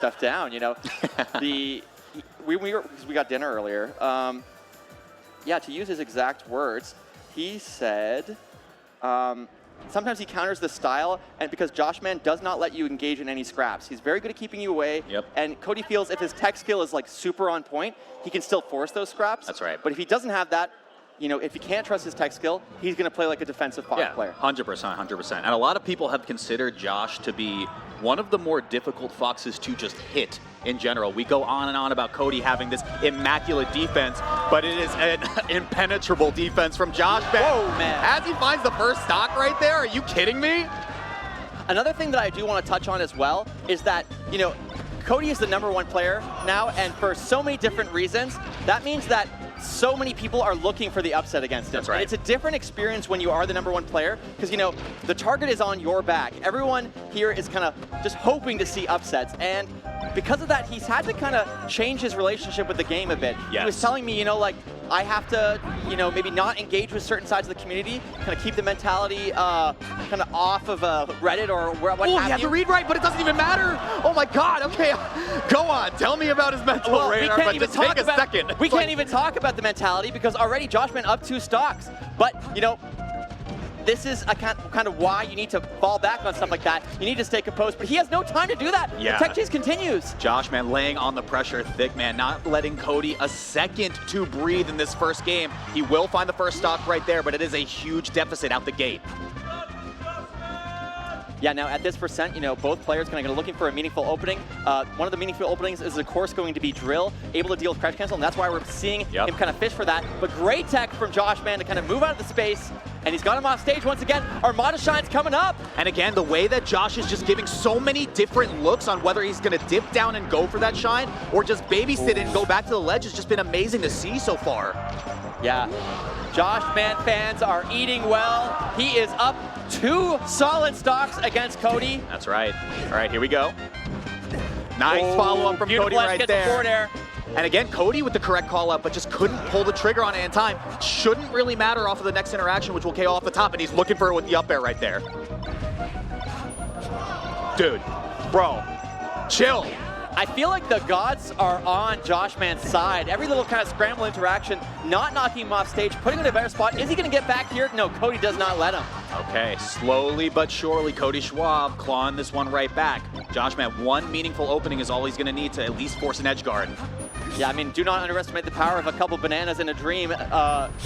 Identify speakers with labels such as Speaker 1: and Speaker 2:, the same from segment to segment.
Speaker 1: stuff down, you know. We got dinner earlier. Yeah, to use his exact words, he said, sometimes he counters the style, and because Joshman does not let you engage in any scraps. He's very good at keeping you away.
Speaker 2: Yep.
Speaker 1: And Cody feels if his tech skill is like super on point, he can still force those scraps.
Speaker 2: That's right.
Speaker 1: But if he doesn't have that, you know, if he can't trust his tech skill, he's going to play like a defensive Fox player.
Speaker 2: 100%, 100%. And a lot of people have considered Josh to be one of the more difficult Foxes to just hit in general. We go on and on about Cody having this immaculate defense, but it is an impenetrable defense from Joshman.
Speaker 1: Whoa, man.
Speaker 2: As he finds the first stock right there, are you kidding me?
Speaker 1: Another thing that I do want to touch on as well is that, you know, Cody is the #1 player now, and for so many different reasons, that means that so many people are looking for the upset against him.
Speaker 2: That's right.
Speaker 1: And it's a different experience when you are the #1 player, because, you know, the target is on your back. Everyone here is kind of just hoping to see upsets, and because of that, he's had to kind of change his relationship with the game a bit.
Speaker 2: Yes.
Speaker 1: He was telling me, you know, like, I have to, you know, maybe not engage with certain sides of the community, kind of keep the mentality kind of off of Reddit or what have you.
Speaker 2: Oh, he had to read right, but it doesn't even matter. Oh my God, okay, go on. Tell me about his mental radar, but just take a second.
Speaker 1: We can't even talk about the mentality because already Joshman up 2 stocks. But, you know, this is a kind of why you need to fall back on stuff like that. You need to stay composed, but he has no time to do that.
Speaker 2: Yeah.
Speaker 1: The tech chase continues.
Speaker 2: Joshman laying on the pressure thick, man, not letting Cody a second to breathe in this first game. He will find the first stock right there, but it is a huge deficit out the gate.
Speaker 1: Yeah, now at this percent, you know, both players kind of looking for a meaningful opening. One of the meaningful openings is, of course, going to be Drill, able to deal with crash cancel, and that's why we're seeing him kind of fish for that. But great tech from Joshman to kind of move out of the space, and he's got him off stage once again. Armada Shine's coming up.
Speaker 2: And again, the way that Josh is just giving so many different looks on whether he's going to dip down and go for that shine or just babysit it and go back to the ledge has just been amazing to see so far.
Speaker 1: Yeah, Joshman fans are eating well. He is up 2 solid stocks against Cody.
Speaker 2: That's right. All right, here we go. Nice follow-up from Cody right there. And again, Cody with the correct call-out, but just couldn't pull the trigger on it in time. Shouldn't really matter off of the next interaction, which will KO off the top, and he's looking for it with the up air right there. Dude, bro, chill.
Speaker 1: I feel like the gods are on Joshman's side. Every little kind of scramble interaction, not knocking him off stage, putting him in a better spot. Is he going to get back here? No, Cody does not let him.
Speaker 2: Okay, slowly but surely, Cody Schwab clawing this one right back. Joshman, 1 meaningful opening is all he's going to need to at least force an edge guard.
Speaker 1: Yeah, I mean, do not underestimate the power of a couple bananas in a dream.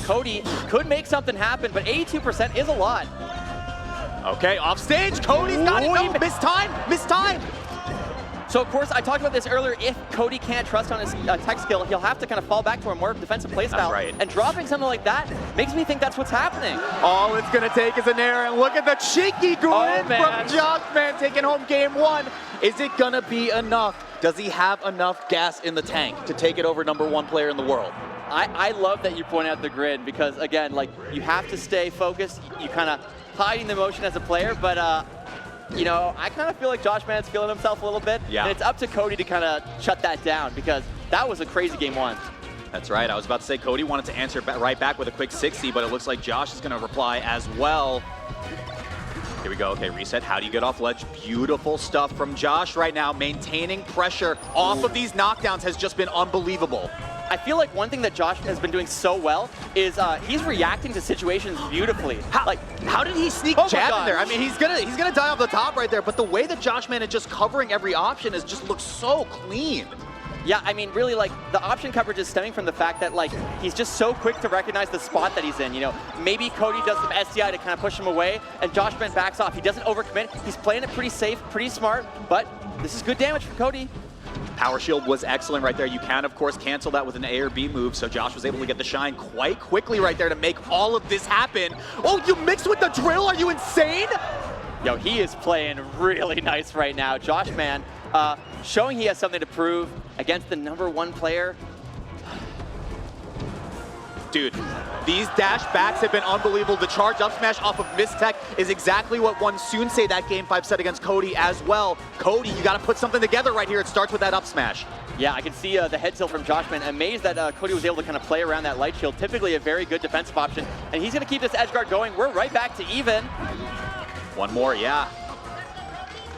Speaker 1: Cody could make something happen, but 82% is a lot.
Speaker 2: Okay, off stage, Cody's got it. No, missed time.
Speaker 1: So, of course, I talked about this earlier. If Cody can't trust on his tech skill, he'll have to kind of fall back to a more defensive playstyle.
Speaker 2: That's right.
Speaker 1: And dropping something like that makes me think that's what's happening.
Speaker 2: All it's going to take is an air, and look at the cheeky grin from Joshman taking home game 1. Is it going to be enough? Does he have enough gas in the tank to take it over #1 player in the world?
Speaker 1: I love that you point out the grid because, again, like, you have to stay focused. You kind of hiding the emotion as a player, but you know, I kind of feel like Joshman's feeling himself a little bit.
Speaker 2: Yeah.
Speaker 1: And it's up to Cody to kind of shut that down because that was a crazy game 1.
Speaker 2: That's right. I was about to say Cody wanted to answer right back with a quick 60, but it looks like Josh is going to reply as well. Here we go. Okay, reset. How do you get off ledge? Beautiful stuff from Josh right now. Maintaining pressure off of these knockdowns has just been unbelievable.
Speaker 1: I feel like one thing that Josh has been doing so well is he's reacting to situations beautifully.
Speaker 2: How did he sneak jab in there? I mean, he's gonna die off the top right there, but the way that Joshman is just covering every option is just looks so clean.
Speaker 1: Yeah, I mean, really, like, the option coverage is stemming from the fact that, like, he's just so quick to recognize the spot that he's in, you know. Maybe Cody does some SDI to kind of push him away, and Joshman backs off. He doesn't overcommit. He's playing it pretty safe, pretty smart, but this is good damage for Cody.
Speaker 2: Power shield was excellent right there. You can, of course, cancel that with an A or B move, so Josh was able to get the shine quite quickly right there to make all of this happen. Oh, you mixed with the drill? Are you insane?
Speaker 1: Yo, he is playing really nice right now. Joshman showing he has something to prove against the #1 player.
Speaker 2: Dude, these dash backs have been unbelievable. The charge up smash off of Mistech is exactly what won Soonsay that game 5 set against Cody as well. Cody, you got to put something together right here. It starts with that up smash.
Speaker 1: Yeah, I can see the head tilt from Joshman. Amazed that Cody was able to kind of play around that light shield. Typically a very good defensive option. And he's going to keep this edge guard going. We're right back to even.
Speaker 2: One more, yeah.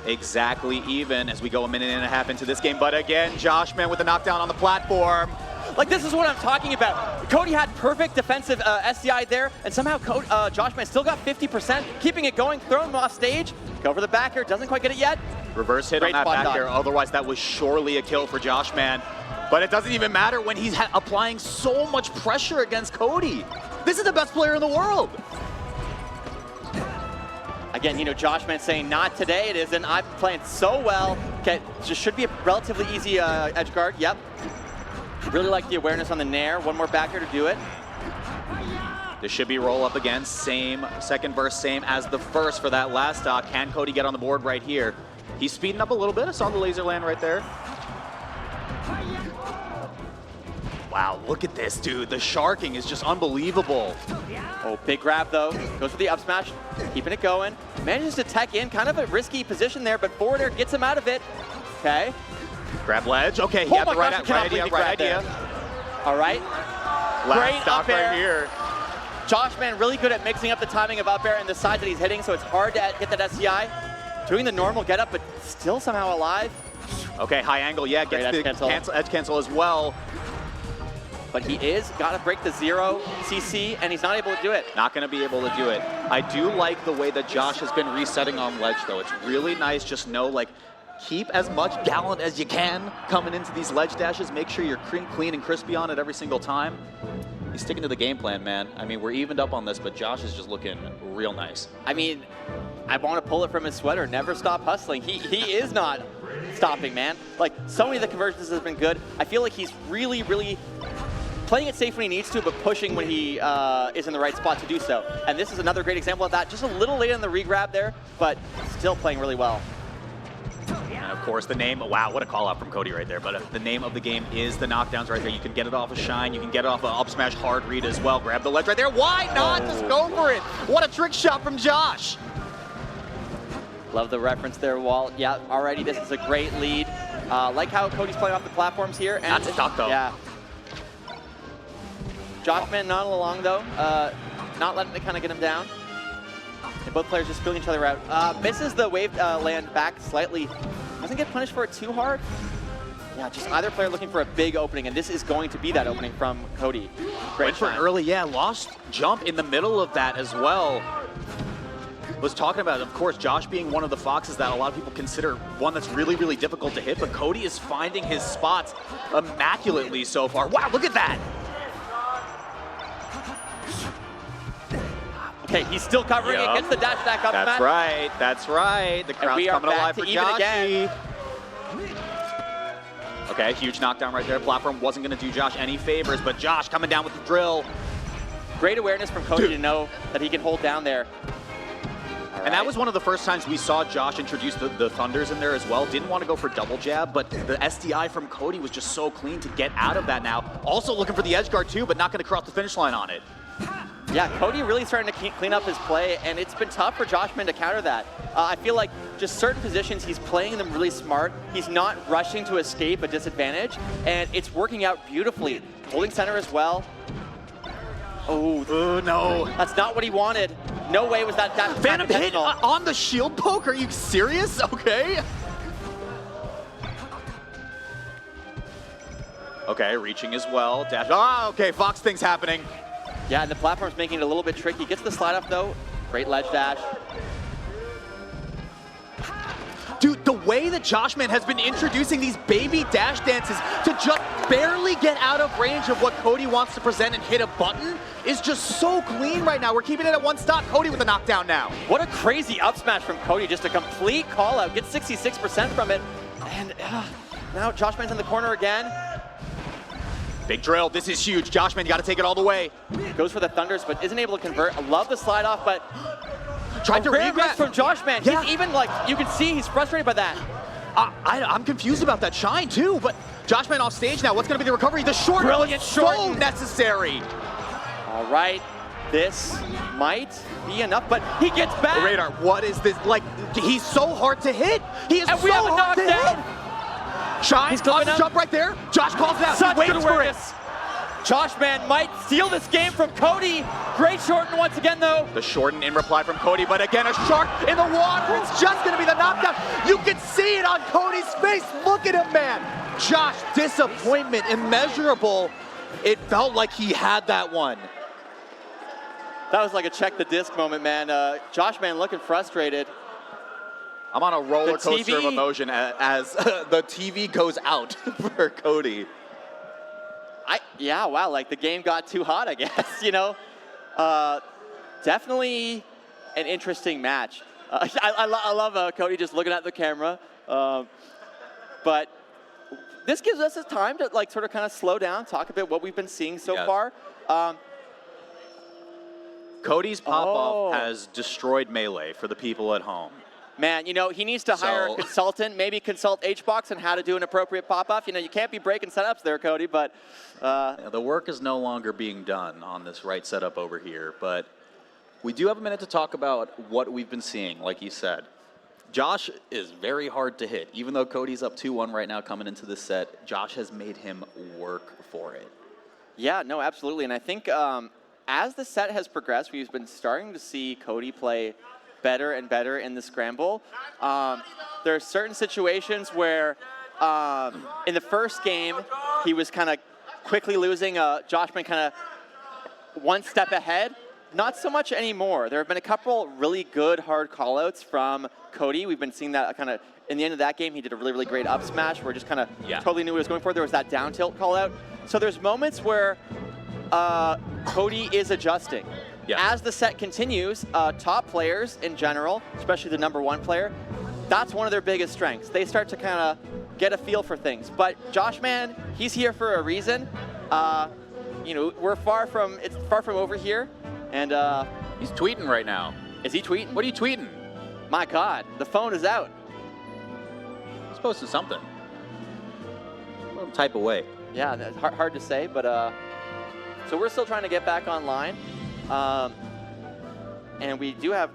Speaker 2: exactly even as we go a minute and a half into this game. But again, Joshman with the knockdown on the platform.
Speaker 1: Like, this is what I'm talking about. Cody had perfect defensive SDI there, and somehow Joshman still got 50%, keeping it going, throwing him off stage. Go for the back air, doesn't quite get it yet.
Speaker 2: Reverse hit
Speaker 1: Great
Speaker 2: on that
Speaker 1: spot
Speaker 2: back air,
Speaker 1: dodge.
Speaker 2: otherwise that was surely a kill for Joshman. But it doesn't even matter when he's applying so much pressure against Cody. This is the best player in the world.
Speaker 1: Again, you know, Joshman saying, not today, it isn't. I'm playing so well. Okay, just should be a relatively easy edge guard. Yep. Really like the awareness on the nair. One more back air to do it.
Speaker 2: This should be roll up again. Same, second burst, same as the first for that last stock. Can Cody get on the board right here? He's speeding up a little bit. I saw the laser land right there. Wow, look at this, dude. The sharking is just unbelievable.
Speaker 1: Oh, big grab though. Goes for the up smash, keeping it going. Manages to tech in, kind of a risky position there, but forward air gets him out of it. Okay.
Speaker 2: Grab ledge. Okay, he
Speaker 1: Oh
Speaker 2: had
Speaker 1: my
Speaker 2: the right,
Speaker 1: gosh, I cannot believe he grabbed
Speaker 2: idea.
Speaker 1: All right.
Speaker 2: Last
Speaker 1: Great
Speaker 2: stock
Speaker 1: up air.
Speaker 2: right here.
Speaker 1: Joshman really good at mixing up the timing of up air and the sides that he's hitting, so it's hard to get that SCI. Doing the normal get up, but still somehow alive.
Speaker 2: Okay, high angle, yeah,
Speaker 1: Great
Speaker 2: gets
Speaker 1: edge
Speaker 2: the
Speaker 1: cancel.
Speaker 2: edge cancel as well.
Speaker 1: But he is got to break the 0 CC, and he's not able to do it.
Speaker 2: Not going to be able to do it. I do like the way that Josh has been resetting on ledge, though. It's really nice. Just know, like, keep as much gallant as you can coming into these ledge dashes. Make sure you're clean and crispy on it every single time. He's sticking to the game plan, man. I mean, we're evened up on this, but Josh is just looking real nice.
Speaker 1: I mean, I want to pull it from his sweater. Never stop hustling. He is not stopping, man. Like, so many of the conversions have been good. I feel like he's really, really playing it safe when he needs to, but pushing when he is in the right spot to do so. And this is another great example of that. Just a little late on the regrab there, but still playing really well.
Speaker 2: And of course, the name, wow, what a call out from Cody right there. But the name of the game is the knockdowns right there. You can get it off a shine. You can get it off an up smash hard read as well. Grab the ledge right there. Why not?
Speaker 1: Oh.
Speaker 2: Just go for it. What a trick shot from Josh.
Speaker 1: Love the reference there, Walt. Yeah, already this is a great lead. Like how Cody's playing off the platforms here. And
Speaker 2: That's stuck, though.
Speaker 1: Yeah. Joshman not along, though. Not letting it kind of get him down. And both players just feeling each other out. Misses the wave land back slightly. Doesn't get punished for it too hard. Yeah, just either player looking for a big opening, and this is going to be that opening from Cody. Great
Speaker 2: Went for an
Speaker 1: shine.
Speaker 2: early, yeah, lost jump in the middle of that as well. Was talking about, of course, Josh being one of the foxes that a lot of people consider one that's really, really difficult to hit, but Cody is finding his spots immaculately so far. Wow, look at that.
Speaker 1: Okay, he's still covering it, gets the dash back up.
Speaker 2: That's right, that's right. The crowd's
Speaker 1: we are
Speaker 2: coming
Speaker 1: back
Speaker 2: alive
Speaker 1: to
Speaker 2: for
Speaker 1: even
Speaker 2: Joshy.
Speaker 1: again.
Speaker 2: Okay, huge knockdown right there. Platform wasn't going to do Josh any favors, but Josh coming down with the drill.
Speaker 1: Great awareness from Cody to know that he can hold down there.
Speaker 2: And that was one of the first times we saw Josh introduce the Thunders in there as well. Didn't want to go for double jab, but the SDI from Cody was just so clean to get out of that now. Also looking for the edge guard too, but not going to cross the finish line on it.
Speaker 1: Yeah, Cody really starting to clean up his play, and it's been tough for Joshman to counter that. I feel like just certain positions, he's playing them really smart. He's not rushing to escape a disadvantage, and it's working out beautifully. Holding center as well. Oh,
Speaker 2: no.
Speaker 1: That's not what he wanted. No way was that
Speaker 2: Phantom hit
Speaker 1: intentional.
Speaker 2: on the shield poke? Are you serious? Okay. Okay, reaching as well. Dash. Ah, okay, Fox thing's happening.
Speaker 1: Yeah, and the platform's making it a little bit tricky. Gets the slide off though. Great ledge dash.
Speaker 2: Dude, the way that Joshman has been introducing these baby dash dances to just barely get out of range of what Cody wants to present and hit a button is just so clean right now. We're keeping it at one stock. Cody with the knockdown now.
Speaker 1: What a crazy up smash from Cody. Just a complete call out. Gets 66% from it. And now Joshman's in the corner again.
Speaker 2: Big drill. This is huge. Joshman, you got to take it all the way.
Speaker 1: Goes for the Thunders, but isn't able to convert. I love the slide off, but
Speaker 2: Tried to
Speaker 1: rare miss
Speaker 2: regrab
Speaker 1: from Joshman.
Speaker 2: Yeah.
Speaker 1: He's even like, you can see he's frustrated by that.
Speaker 2: I'm confused about that shine too, but Joshman off stage now. What's going to be the recovery? The short.
Speaker 1: Brilliant
Speaker 2: so
Speaker 1: short.
Speaker 2: necessary.
Speaker 1: All right, this might be enough, but he gets back.
Speaker 2: Radar, what is this? Like, he's so hard to hit. He is
Speaker 1: And
Speaker 2: so
Speaker 1: we have a
Speaker 2: hard to
Speaker 1: knockdown.
Speaker 2: hit. Shine,
Speaker 1: He's coming up.
Speaker 2: jump right there. Josh calls it out.
Speaker 1: Such
Speaker 2: He waits
Speaker 1: good
Speaker 2: for it.
Speaker 1: awareness. Joshman might steal this game from Cody. Great shorten once again, though.
Speaker 2: The shorten in reply from Cody, but again, a shark in the water. It's just going to be the knockdown. You can see it on Cody's face. Look at him, man. Josh, disappointment, immeasurable. It felt like he had that one.
Speaker 1: That was like a check the disc moment, man. Joshman looking frustrated.
Speaker 2: I'm on a roller coaster of emotion as the TV goes out for Cody.
Speaker 1: Yeah, wow, like the game got too hot, I guess, you know. Definitely an interesting match. I love Cody just looking at the camera. But this gives us a time to like sort of kind of slow down, talk about what we've been seeing so far.
Speaker 2: Cody's pop-off has destroyed Melee for the people at home.
Speaker 1: Man, you know, he needs to hire a consultant, maybe consult HBox on how to do an appropriate pop-off. You know, you can't be breaking setups there, Cody, but...
Speaker 2: Yeah, the work is no longer being done on this right setup over here, but we do have a minute to talk about what we've been seeing, like you said. Josh is very hard to hit. Even though Cody's up 2-1 right now coming into this set, Josh has made him work for it. Yeah, no, absolutely. And I think as the set has progressed, we've been starting to see Cody play better and better in the scramble. There are certain situations where in the first game, he was kind of quickly losing. Joshman kind of one step ahead. Not so much anymore. There have been a couple really good hard callouts from Cody. We've been seeing that kind of in the end of that game. He did a really, really great up smash where he just kind of totally knew what he was going for. There was that down tilt call out. So there's moments where Cody is adjusting. As the set continues, top players in general, especially the #1 player, that's one of their biggest strengths. They start to kind of get a feel for things. But Joshman, he's here for a reason. You know, it's far from over here. And he's tweeting right now. Is he tweeting? What are you tweeting? My God, the phone is out. He's posting something. Let him type away. Yeah, that's hard to say, but so we're still trying to get back online. And we do have...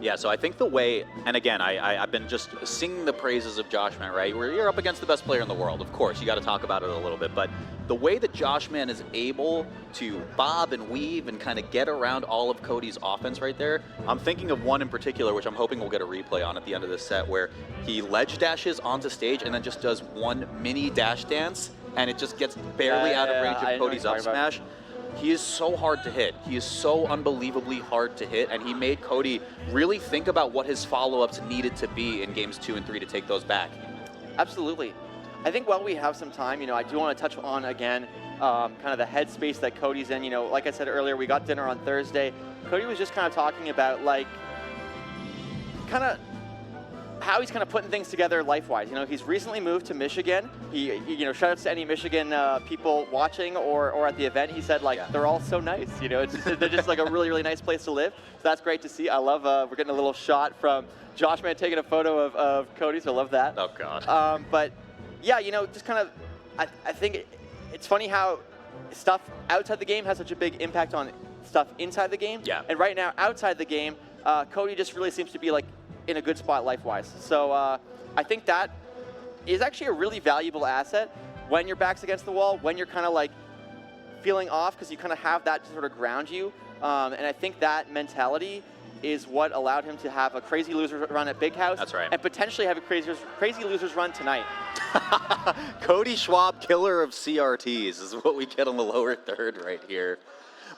Speaker 2: Yeah, so I think the way, and again, I've been just singing the praises of Joshman, right? You're up against the best player in the world, of course. You got to talk about it a little bit, but the way that Joshman is able to bob and weave and kind of get around all of Cody's offense right there, I'm thinking of one in particular, which I'm hoping we'll get a replay on at the end of this set, where he ledge dashes onto stage and then just does one mini dash dance, and it just gets barely out of range of Cody's up smash. He is so hard to hit. He is so unbelievably hard to hit, and he made Cody really think about what his follow-ups needed to be in games 2 and 3 to take those back. Absolutely. I think while we have some time, you know, I do want to touch on, again, kind of the headspace that Cody's in. You know, like I said earlier, we got dinner on Thursday. Cody was just kind of talking about, like, kind of how he's kind of putting things together life-wise. You know, he's recently moved to Michigan. He you know, shout outs to any Michigan people watching or at the event. He said, like, they're all so nice. You know, it's just, they're just like a really, really nice place to live. So that's great to see. I love, we're getting a little shot from Joshman taking a photo of Cody, so I love that. Oh, God. But, yeah, you know, just kind of, I think it's funny how stuff outside the game has such a big impact on stuff inside the game. Yeah. And right now, outside the game, Cody just really seems to be, like, in a good spot life-wise. So I think that is actually a really valuable asset when your back's against the wall, when you're kind of like feeling off, because you kind of have that to sort of ground you. And I think that mentality is what allowed him to have a crazy losers run at Big House. That's right. And potentially have a crazy losers run tonight. Cody Schwab, killer of CRTs, is what we get on the lower third right here.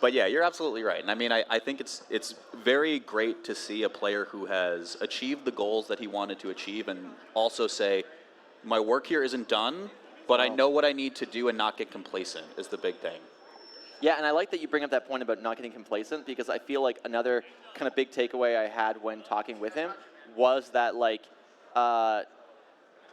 Speaker 2: But yeah, you're absolutely right. And I mean, I think it's very great to see a player who has achieved the goals that he wanted to achieve and also say, my work here isn't done, but I know what I need to do and not get complacent is the big thing. Yeah, and I like that you bring up that point about not getting complacent, because I feel like another kind of big takeaway I had when talking with him was that, like,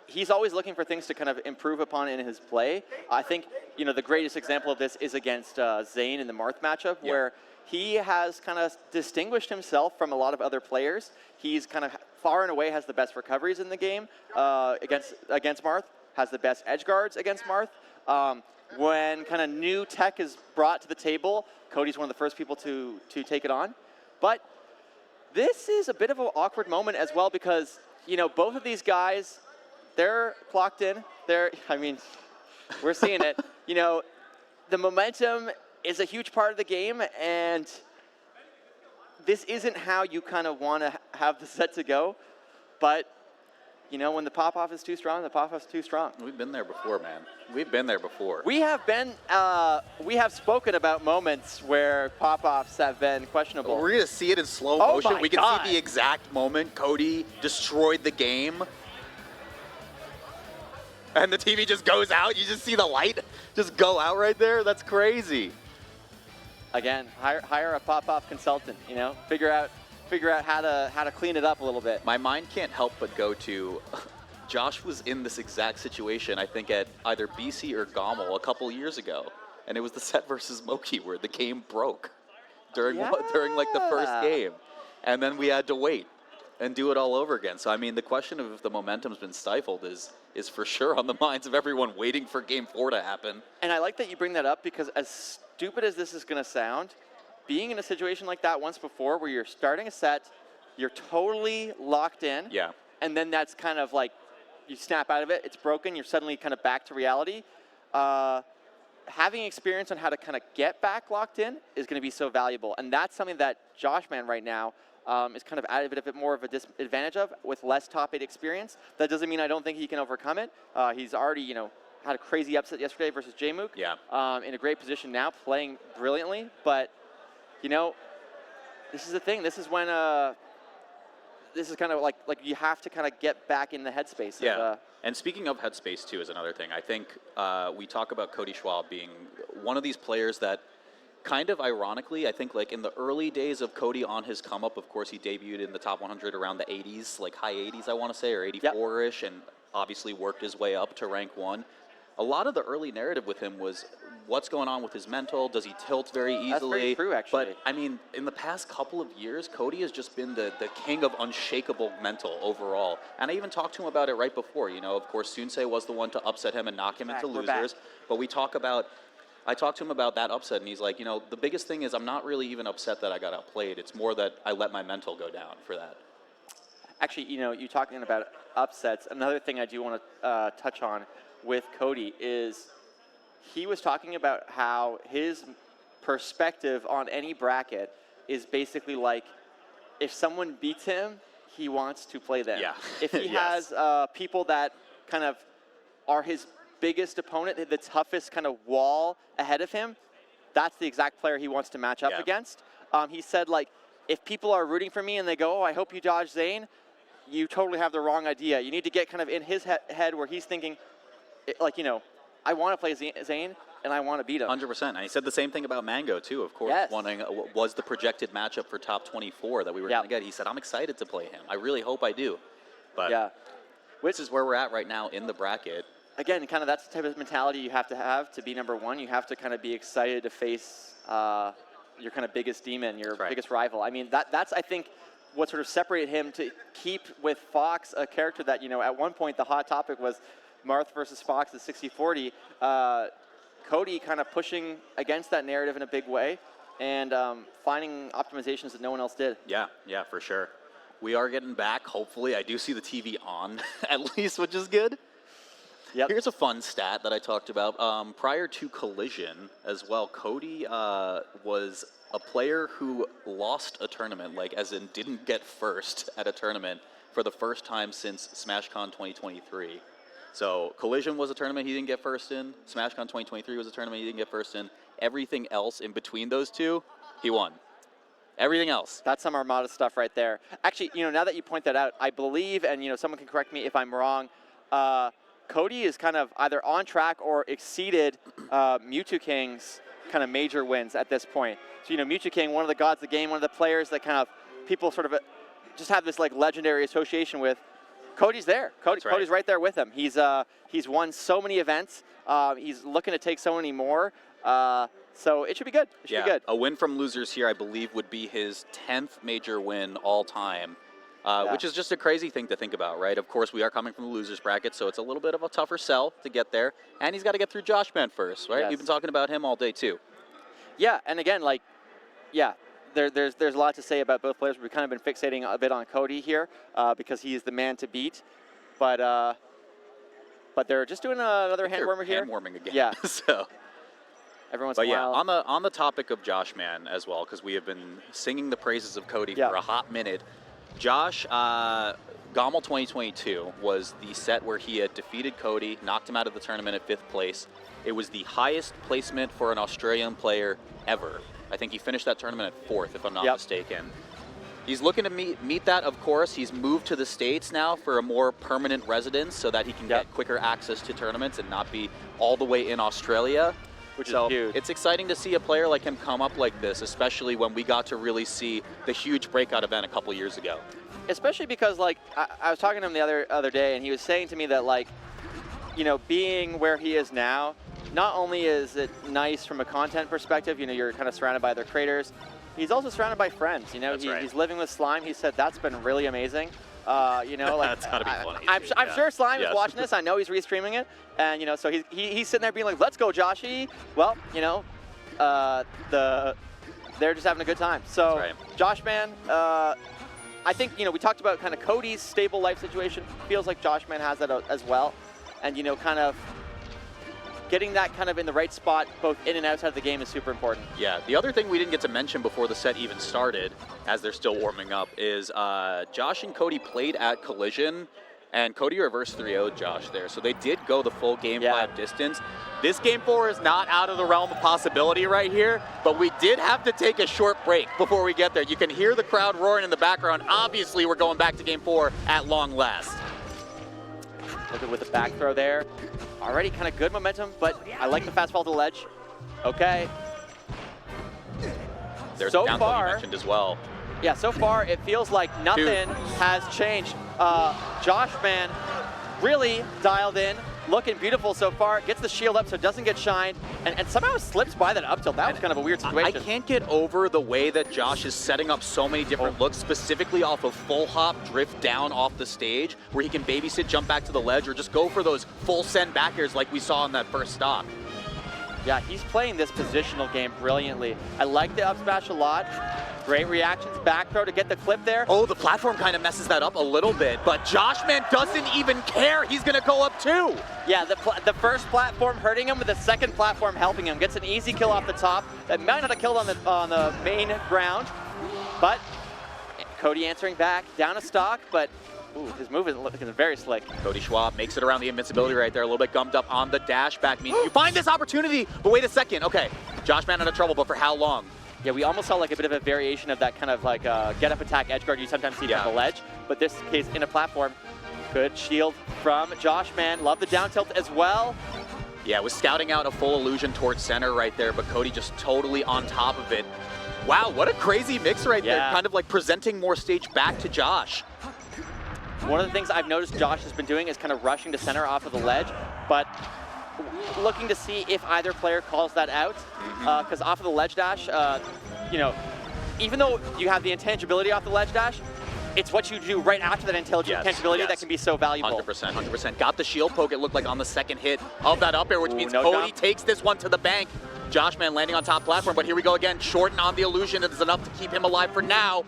Speaker 2: he's always looking for things to kind of improve upon in his play. I think, you know, the greatest example of this is against Zane in the Marth matchup, where he has kind of distinguished himself from a lot of other players. He's kind of far and away has the best recoveries in the game against Marth, has the best edge guards against Marth. When kind of new tech is brought to the table, Cody's one of the first people to take it on. But this is a bit of an awkward moment as well, because, you know, both of these guys, they're clocked in. I mean, we're seeing it. You know, the momentum
Speaker 1: is a huge part of the game, and this isn't how you kind of want to have the set to go, but you know, when the pop-off is too strong, the pop-off is too strong.
Speaker 2: We've been there before, man. We've been there before.
Speaker 1: We have spoken about moments where pop-offs have been questionable.
Speaker 2: We're going to see it in slow
Speaker 1: Oh
Speaker 2: motion.
Speaker 1: my
Speaker 2: We can
Speaker 1: God.
Speaker 2: see the exact moment Cody destroyed the game. And the TV just goes out. You just see the light just go out right there. That's crazy.
Speaker 1: Again, hire a pop-off consultant, you know, figure out how to clean it up a little bit.
Speaker 2: My mind can't help but go to Josh was in this exact situation, I think, at either BC or Gommel a couple years ago. And it was the set versus Moki where the game broke during like the first game. And then we had to wait and do it all over again. So, I mean, the question of if the momentum's been stifled is for sure on the minds of everyone waiting for Game 4 to happen.
Speaker 1: And I like that you bring that up because as stupid as this is going to sound, being in a situation like that once before where you're starting a set, you're totally locked in, and then that's kind of like you snap out of it, it's broken, you're suddenly kind of back to reality. Having experience on how to kind of get back locked in is going to be so valuable, and that's something that Joshman right now is kind of at a bit more of a disadvantage of with less top 8 experience. That doesn't mean I don't think he can overcome it. He's already, you know, had a crazy upset yesterday versus Jmook. In a great position now, playing brilliantly, but you know, this is the thing. This is when this is kind of like you have to kind of get back in the headspace.
Speaker 2: And speaking of headspace too is another thing. I think we talk about Cody Schwab being one of these players that kind of ironically, I think like in the early days of Cody on his come up, of course he debuted in the top 100 around the 80s, like high 80s I want to say, or 84-ish, and obviously worked his way up to rank 1. A lot of the early narrative with him was what's going on with his mental? Does he tilt very easily?
Speaker 1: That's very true, actually.
Speaker 2: But, I mean, in the past couple of years, Cody has just been the king of unshakable mental overall. And I even talked to him about it right before. You know, of course, Sunsei was the one to upset him and knock him into losers. But I talked to him about that upset, and he's like, you know, the biggest thing is I'm not really even upset that I got outplayed. It's more that I let my mental go down for that.
Speaker 1: Actually, you know, you're talking about upsets. Another thing I do want to touch on with Cody is he was talking about how his perspective on any bracket is basically like if someone beats him, he wants to play them. If he has people that kind of are his biggest opponent, the toughest kind of wall ahead of him, that's the exact player he wants to match up against. He said, like, if people are rooting for me and they go, oh, I hope you dodge Zane, you totally have the wrong idea. You need to get kind of in his head where he's thinking, like, you know, I want to play Zane, and I want to beat him.
Speaker 2: 100%. And he said the same thing about Mango, too, of course, wanting was the projected matchup for top 24 that we were going to get. He said, I'm excited to play him. I really hope I do. But this is where we're at right now in the bracket.
Speaker 1: Again, kind of that's the type of mentality you have to be number one. You have to kind of be excited to face your kind of biggest demon, your biggest rival. I mean, that's, I think, what sort of separated him to keep with Fox, a character that, you know, at one point the hot topic was Marth versus Fox at 60-40. Cody kind of pushing against that narrative in a big way and finding optimizations that no one else did.
Speaker 2: Yeah, for sure. We are getting back, hopefully. I do see the TV on, at least, which is good. Here's a fun stat that I talked about. Prior to Collision as well, Cody was a player who lost a tournament, like as in didn't get first at a tournament for the first time since SmashCon 2023. So Collision was a tournament he didn't get first in. SmashCon 2023 was a tournament he didn't get first in. Everything else in between those two, he won. Everything else.
Speaker 1: That's some Armada stuff right there. Actually, you know, now that you point that out, I believe, and, you know, someone can correct me if I'm wrong, Cody is kind of either on track or exceeded Mewtwo King's kind of major wins at this point. So, you know, Mewtwo King, one of the gods of the game, one of the players that kind of people sort of just have this like legendary association with. Cody's there. Cody's right there with him. He's won so many events. He's looking to take so many more. So it should be good. It should be good.
Speaker 2: A win from losers here, I believe, would be his 10th major win all time. Which is just a crazy thing to think about, right? Of course, we are coming from the losers bracket, so it's a little bit of a tougher sell to get there. And he's got to get through Joshman first, right? We've been talking about him all day, too.
Speaker 1: Yeah, and again, like, there's a lot to say about both players. We've kind of been fixating a bit on Cody here because he is the man to beat. But they're just doing another hand warmer here.
Speaker 2: Hand warming again.
Speaker 1: Yeah.
Speaker 2: So.
Speaker 1: every once
Speaker 2: But
Speaker 1: in a
Speaker 2: yeah,
Speaker 1: while.
Speaker 2: on the topic of Joshman as well, because we have been singing the praises of Cody for a hot minute. Josh, Gommel 2022 was the set where he had defeated Cody, knocked him out of the tournament at 5th place. It was the highest placement for an Australian player ever. I think he finished that tournament at 4th, if I'm not mistaken. He's looking to meet that, of course. He's moved to the States now for a more permanent residence so that he can get quicker access to tournaments and not be all the way in Australia.
Speaker 1: Which is huge.
Speaker 2: It's exciting to see a player like him come up like this, especially when we got to really see the huge breakout event a couple years ago.
Speaker 1: Especially because, like, I was talking to him the other day, and he was saying to me that, like, you know, being where he is now, not only is it nice from a content perspective, you know, you're kind of surrounded by other creators, he's also surrounded by friends. You know, he's living with Slime. He said that's been really amazing. You know, like,
Speaker 2: that's gotta be funny.
Speaker 1: I'm sure Slime is watching this. I know he's restreaming it, and you know, so he's sitting there being like, "Let's go, Joshy." Well, you know, they're just having a good time. So, Joshman, I think, you know, we talked about kind of Cody's stable life situation. Feels like Joshman has that as well, and you know, kind of getting that kind of in the right spot, both in and outside of the game, is super important.
Speaker 2: Yeah, the other thing we didn't get to mention before the set even started, as they're still warming up, is Josh and Cody played at Collision, and Cody reversed 3-0'd Josh there. So they did go the full game 5 distance. This game 4 is not out of the realm of possibility right here, but we did have to take a short break before we get there. You can hear the crowd roaring in the background. Obviously, we're going back to game 4 at long last.
Speaker 1: Looking with the back throw there. Already kind of good momentum, but I like the fast fall to the ledge. Okay.
Speaker 2: There's
Speaker 1: so
Speaker 2: a down throw you
Speaker 1: far,
Speaker 2: mentioned as well.
Speaker 1: Yeah, so far it feels like nothing has changed. Joshman really dialed in, looking beautiful so far. Gets the shield up so it doesn't get shined, and somehow slips by that up tilt. That was kind of a weird situation.
Speaker 2: I can't get over the way that Josh is setting up so many different looks, specifically off of full hop, drift down off the stage, where he can babysit, jump back to the ledge, or just go for those full send back airs like we saw in that first stock.
Speaker 1: Yeah, he's playing this positional game brilliantly. I like the up smash a lot. Great reactions, back throw to get the clip there.
Speaker 2: Oh, the platform kind of messes that up a little bit, but Joshman doesn't even care. He's going to go up too.
Speaker 1: Yeah, the first platform hurting him, with the second platform helping him. Gets an easy kill off the top. That might not have killed on the main ground, but Cody answering back, down a stock, but ooh, his move is looking very slick.
Speaker 2: Cody Schwab makes it around the invincibility right there, a little bit gummed up on the dash back. You find this opportunity, but wait a second. Okay, Joshman out of trouble, but for how long?
Speaker 1: Yeah, we almost saw like a bit of a variation of that kind of like get up attack edge guard you sometimes see from the ledge, but this case in a platform. Good shield from Joshman. Love the down tilt as well.
Speaker 2: Yeah, was scouting out a full illusion towards center right there, but Cody just totally on top of it. Wow, what a crazy mix right there. Kind of like presenting more stage back to Josh.
Speaker 1: One of the things I've noticed Josh has been doing is kind of rushing to center off of the ledge, but looking to see if either player calls that out, because off of the ledge dash, you know, even though you have the intangibility off the ledge dash, it's what you do right after that intangibility that can be so valuable.
Speaker 2: 100%, 100%. Got the shield poke, it looked like, on the second hit of that up air, which means Cody takes this one to the bank. Joshman landing on top platform, but here we go again. Shorten on the illusion. It is enough to keep him alive for now.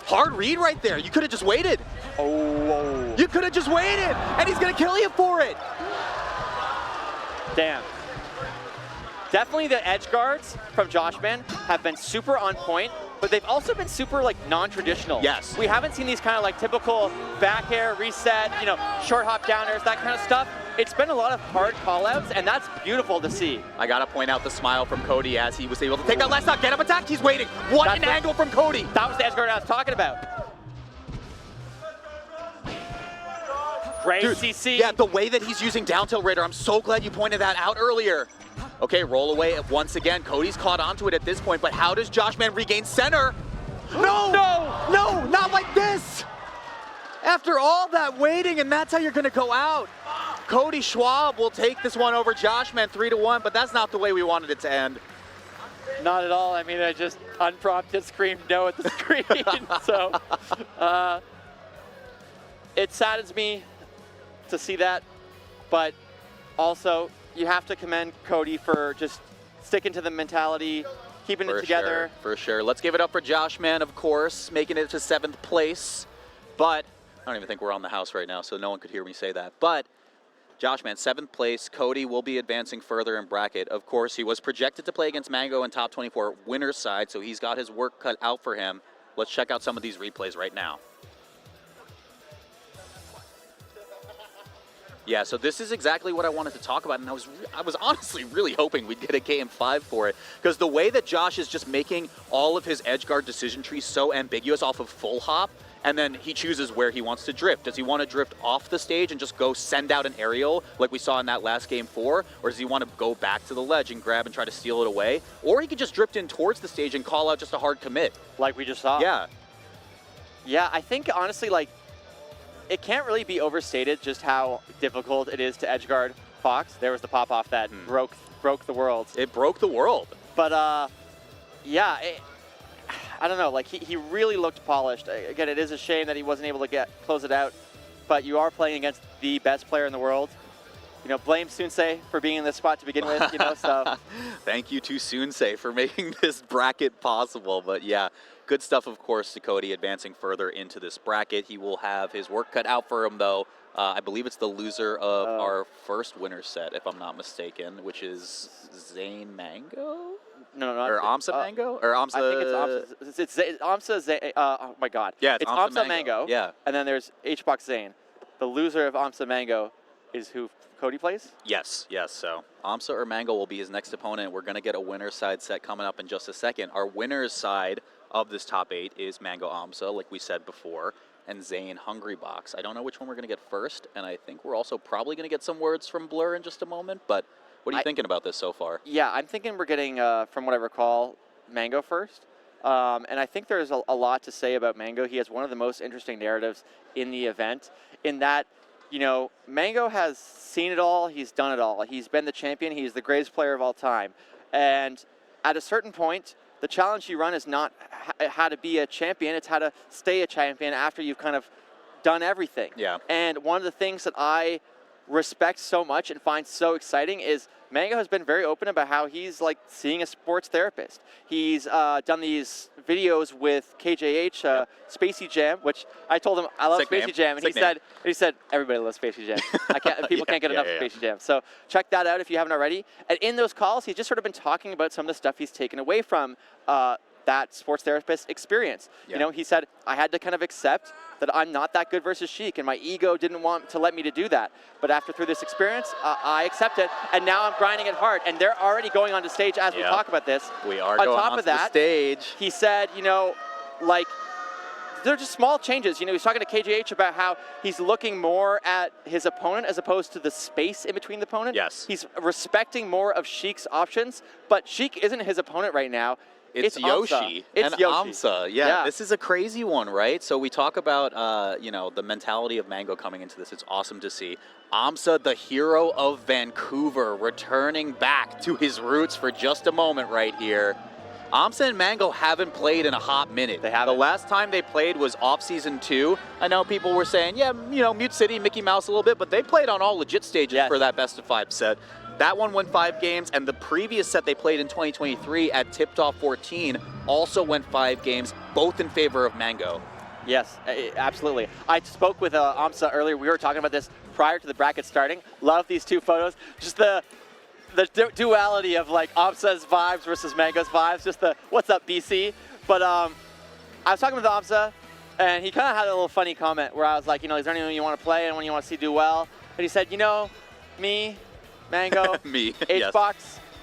Speaker 2: Hard read right there. You could have just waited.
Speaker 1: Oh.
Speaker 2: You could have just waited, and he's going to kill you for it.
Speaker 1: Damn. Definitely the edge guards from Joshman have been super on point, but they've also been super like non-traditional.
Speaker 2: Yes.
Speaker 1: We haven't seen these kind of like typical back air, reset, you know, short hop downers, that kind of stuff. It's been a lot of hard call-outs, and that's beautiful to see.
Speaker 2: I got to point out the smile from Cody as he was able to take that last stock, get up attack. He's waiting. What an angle from Cody.
Speaker 1: That was the edge guard I was talking about. Great CC.
Speaker 2: Yeah, the way that he's using down tilt Raider, I'm so glad you pointed that out earlier. Okay, roll away once again. Cody's caught onto it at this point, but how does Joshman regain center? No! No! No! Not like this! After all that waiting, and that's how you're going to go out. Cody Schwab will take this one over Joshman 3-1, but that's not the way we wanted it to end.
Speaker 1: Not at all. I mean, I just unprompted screamed no at the screen. So it saddens me to see that, but also you have to commend Cody for just sticking to the mentality, keeping it together.
Speaker 2: For sure. Let's give it up for Joshman, of course, making it to 7th place. But I don't even think we're on the house right now, so no one could hear me say that. But Joshman, 7th place. Cody will be advancing further in bracket. Of course, he was projected to play against Mango in top 24 winner's side, so he's got his work cut out for him. Let's check out some of these replays right now. Yeah, so this is exactly what I wanted to talk about, and I was honestly really hoping we'd get a KM5 for it, because the way that Josh is just making all of his edgeguard decision trees so ambiguous off of full hop, and then he chooses where he wants to drift. Does he want to drift off the stage and just go send out an aerial like we saw in that last game 4, or does he want to go back to the ledge and grab and try to steal it away? Or he could just drift in towards the stage and call out just a hard commit.
Speaker 1: Like we just saw.
Speaker 2: Yeah.
Speaker 1: Yeah, I think honestly, like, it can't really be overstated just how difficult it is to edgeguard Fox. There was the pop-off that broke the world.
Speaker 2: It broke the world.
Speaker 1: But, yeah, I don't know. Like, he really looked polished. Again, it is a shame that he wasn't able to close it out. But you are playing against the best player in the world. You know, blame Sunsei for being in this spot to begin with, you know, so.
Speaker 2: Thank you to Sunsei for making this bracket possible. But, yeah. Good stuff, of course, to Cody advancing further into this bracket. He will have his work cut out for him, though. I believe it's the loser of our first winner's set, if I'm not mistaken, which is Zane Mango?
Speaker 1: No.
Speaker 2: Or Amsa Mango? Or Amsa...
Speaker 1: I think it's Amsa, oh my God.
Speaker 2: Yeah,
Speaker 1: it's Amsa Mango.
Speaker 2: Yeah.
Speaker 1: And then there's H-Box Zane. The loser of Amsa Mango is who Cody plays?
Speaker 2: Yes. So Amsa or Mango will be his next opponent. We're going to get a winner's side set coming up in just a second. Our winner's side of this top 8 is Mango Amsa, like we said before, and Zane Hungry Box. I don't know which one we're going to get first, and I think we're also probably going to get some words from Blur in just a moment, but what are you thinking about this so far?
Speaker 1: Yeah, I'm thinking we're getting, from what I recall, Mango first. And I think there's a lot to say about Mango. He has one of the most interesting narratives in the event, in that, you know, Mango has seen it all, he's done it all. He's been the champion, he's the greatest player of all time. And at a certain point, the challenge you run is not how to be a champion, it's how to stay a champion after you've kind of done everything.
Speaker 2: Yeah.
Speaker 1: And one of the things that I respect so much and find so exciting is Mango has been very open about how he's like seeing a sports therapist. He's done these videos with KJH, Spacey Jam, which I told him I love
Speaker 2: Sick
Speaker 1: Spacey
Speaker 2: name.
Speaker 1: Jam, and he said everybody loves Spacey Jam. People can't get enough of Spacey Jam. So check that out if you haven't already. And in those calls, he's just sort of been talking about some of the stuff he's taken away from that sports therapist experience.
Speaker 2: Yeah.
Speaker 1: You know, he said, I had to kind of accept that I'm not that good versus Sheik, and my ego didn't want to let me to do that. But through this experience, I accept it, and now I'm grinding it hard. And they're already going on to stage as we talk about this.
Speaker 2: We are
Speaker 1: on
Speaker 2: going
Speaker 1: top
Speaker 2: onto
Speaker 1: of that,
Speaker 2: the stage.
Speaker 1: He said, you know, like, they're just small changes. You know, he's talking to KJH about how he's looking more at his opponent as opposed to the space in between the opponent.
Speaker 2: Yes.
Speaker 1: He's respecting more of Sheik's options, but Sheik isn't his opponent right now.
Speaker 2: It's Yoshi and Amsa. Yeah, this is a crazy one, right? So we talk about, you know, the mentality of Mango coming into this. It's awesome to see. Amsa, the hero of Vancouver, returning back to his roots for just a moment right here. Amsa and Mango haven't played in a hot minute.
Speaker 1: They haven't.
Speaker 2: The last time they played was off-season 2. I know people were saying, yeah, you know, Mute City, Mickey Mouse a little bit, but they played on all legit stages for that best-of-5 set. That one went 5 games, and the previous set they played in 2023 at Tipped Off 14 also went 5 games, both in favor of Mango.
Speaker 1: Yes, absolutely. I spoke with Amsa earlier. We were talking about this prior to the bracket starting. Love these two photos. Just the duality of like Amsa's vibes versus Mango's vibes. Just the what's up, BC. But I was talking with Amsa, and he kind of had a little funny comment where I was like, you know, is there anyone you want to play, anyone you want to see do well? And he said, you know, me, Mango,
Speaker 2: me,
Speaker 1: H-Box,